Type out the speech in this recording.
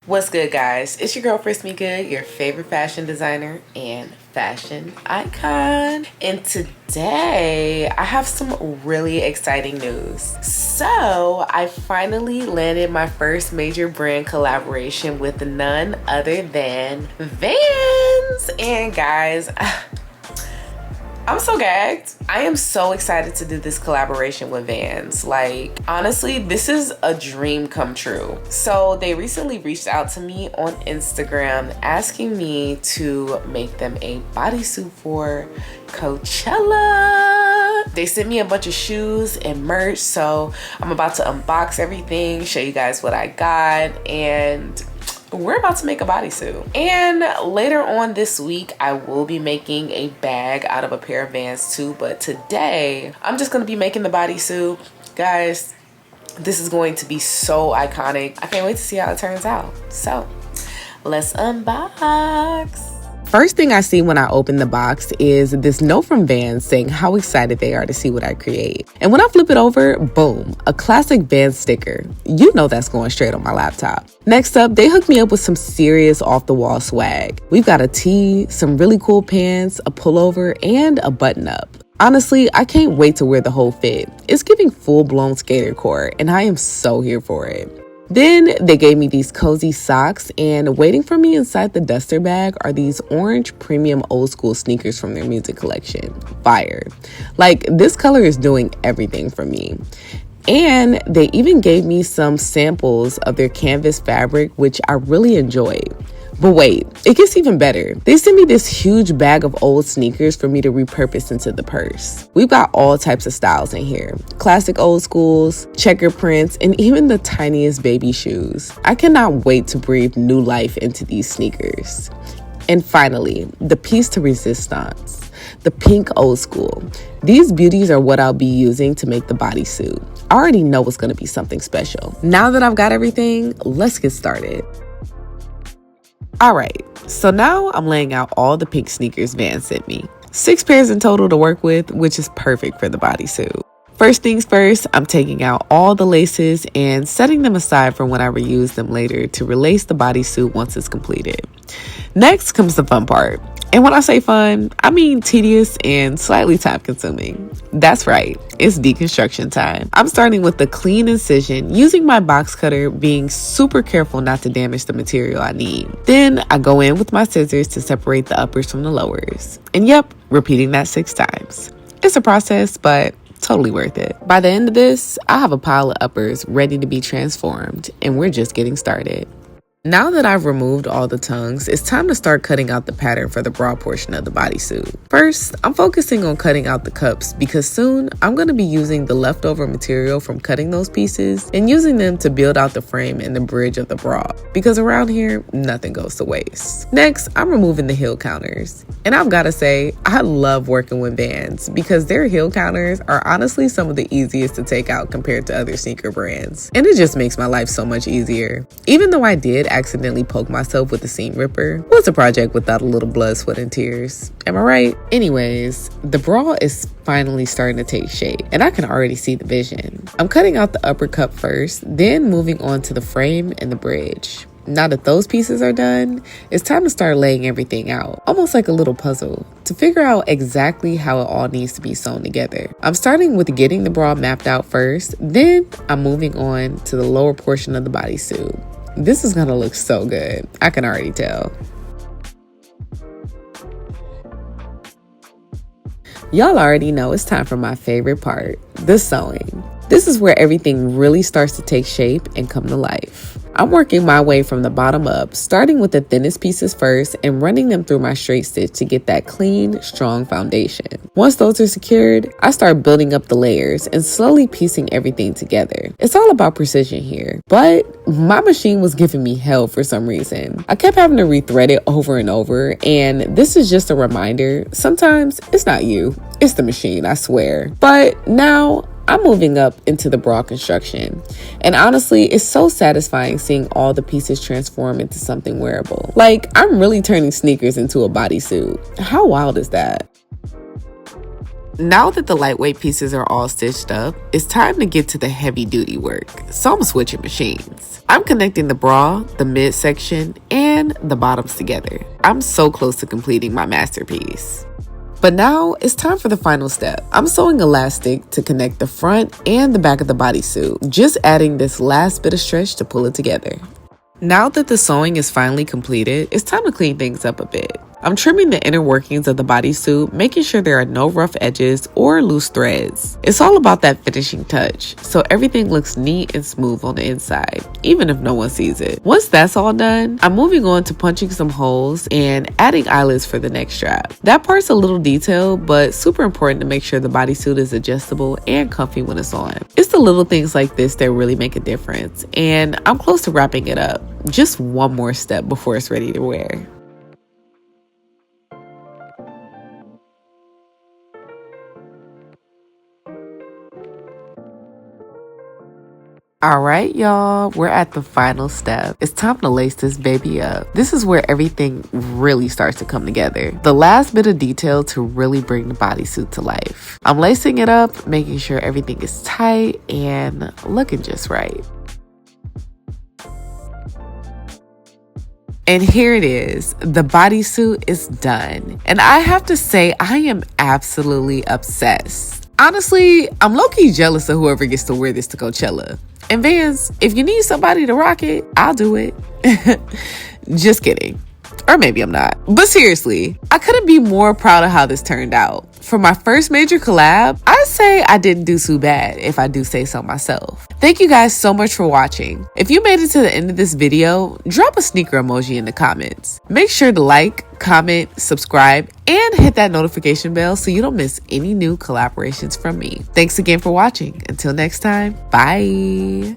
What's good, guys? It's your girl Frisk Me Good, your favorite fashion designer and fashion icon. And today I have some really exciting news. So I finally landed my first major brand collaboration with none other than Vans. And guys, I'm so gagged. I am so excited to do this collaboration with Vans. Like, honestly, this is a dream come true. So they recently reached out to me on Instagram asking me to make them a bodysuit for Coachella. They sent me a bunch of shoes and merch, so I'm about to unbox everything, show you guys what I got, and we're about to make a bodysuit. And later on this week, I will be making a bag out of a pair of Vans too. But today, I'm just gonna be making the bodysuit. Guys, this is going to be so iconic. I can't wait to see how it turns out. So, let's unbox. First thing I see when I open the box is this note from Vans saying how excited they are to see what I create. And when I flip it over, boom, a classic Vans sticker. You know that's going straight on my laptop. Next up, they hooked me up with some serious off-the-wall swag. We've got a tee, some really cool pants, a pullover, and a button-up. Honestly, I can't wait to wear the whole fit. It's giving full-blown skater core, and I am so here for it. Then they gave me these cozy socks, and waiting for me inside the duster bag are these orange premium old school sneakers from their music collection. Fire. Like, this color is doing everything for me. And they even gave me some samples of their canvas fabric, which I really enjoyed. But wait, it gets even better. They sent me this huge bag of old sneakers for me to repurpose into the purse. We've got all types of styles in here. Classic old schools, checker prints, and even the tiniest baby shoes. I cannot wait to breathe new life into these sneakers. And finally, the piece de resistance, the pink old school. These beauties are what I'll be using to make the bodysuit. I already know it's gonna be something special. Now that I've got everything, let's get started. Alright, so now I'm laying out all the pink sneakers Vans sent me. 6 pairs in total to work with, which is perfect for the bodysuit. First things first, I'm taking out all the laces and setting them aside for when I reuse them later to relace the bodysuit once it's completed. Next comes the fun part. And when I say fun, I mean tedious and slightly time consuming. That's right, it's deconstruction time. I'm starting with the clean incision, using my box cutter, being super careful not to damage the material I need. Then I go in with my scissors to separate the uppers from the lowers. And yep, repeating that 6 times. It's a process, but totally worth it. By the end of this, I have a pile of uppers ready to be transformed, and we're just getting started. Now that I've removed all the tongues, it's time to start cutting out the pattern for the bra portion of the bodysuit. First, I'm focusing on cutting out the cups because soon I'm going to be using the leftover material from cutting those pieces and using them to build out the frame and the bridge of the bra, because around here, nothing goes to waste. Next, I'm removing the heel counters. And I've got to say, I love working with Vans because their heel counters are honestly some of the easiest to take out compared to other sneaker brands. And it just makes my life so much easier. Even though I did accidentally poke myself with a seam ripper, what's a project without a little blood, sweat, and tears? Am I right? Anyways, the bra is finally starting to take shape, and I can already see the vision. I'm cutting out the upper cup first, then moving on to the frame and the bridge. Now that those pieces are done, it's time to start laying everything out, almost like a little puzzle, to figure out exactly how it all needs to be sewn together. I'm starting with getting the bra mapped out first, then I'm moving on to the lower portion of the bodysuit. This is gonna look so good. I can already tell. Y'all already know it's time for my favorite part, the sewing. This is where everything really starts to take shape and come to life. I'm working my way from the bottom up, starting with the thinnest pieces first and running them through my straight stitch to get that clean, strong foundation. Once those are secured, I start building up the layers and slowly piecing everything together. It's all about precision here, but my machine was giving me hell for some reason. I kept having to rethread it over and over, and this is just a reminder, sometimes it's not you, it's the machine, I swear. But now, I'm moving up into the bra construction, and honestly, it's so satisfying seeing all the pieces transform into something wearable. Like, I'm really turning sneakers into a bodysuit. How wild is that? Now that the lightweight pieces are all stitched up, it's time to get to the heavy duty work. So I'm switching machines. I'm connecting the bra, the midsection, and the bottoms together. I'm so close to completing my masterpiece. But now it's time for the final step. I'm sewing elastic to connect the front and the back of the bodysuit, just adding this last bit of stretch to pull it together. Now that the sewing is finally completed, it's time to clean things up a bit. I'm trimming the inner workings of the bodysuit, making sure there are no rough edges or loose threads. It's all about that finishing touch, so everything looks neat and smooth on the inside, even if no one sees it. Once that's all done, I'm moving on to punching some holes and adding eyelets for the neck strap. That part's a little detailed, but super important to make sure the bodysuit is adjustable and comfy when it's on. It's the little things like this that really make a difference, and I'm close to wrapping it up. Just one more step before it's ready to wear. All right, y'all, we're at the final step. It's time to lace this baby up. This is where everything really starts to come together. The last bit of detail to really bring the bodysuit to life. I'm lacing it up, making sure everything is tight and looking just right. And here it is. The bodysuit is done. And I have to say, I am absolutely obsessed. Honestly, I'm low-key jealous of whoever gets to wear this to Coachella. And Vans, if you need somebody to rock it, I'll do it. Just kidding. Or maybe I'm not. But seriously, I couldn't be more proud of how this turned out. For my first major collab, I'd say I didn't do too bad, if I do say so myself. Thank you guys so much for watching. If you made it to the end of this video, drop a sneaker emoji in the comments. Make sure to like, comment, subscribe, and hit that notification bell so you don't miss any new collaborations from me. Thanks again for watching. Until next time, bye.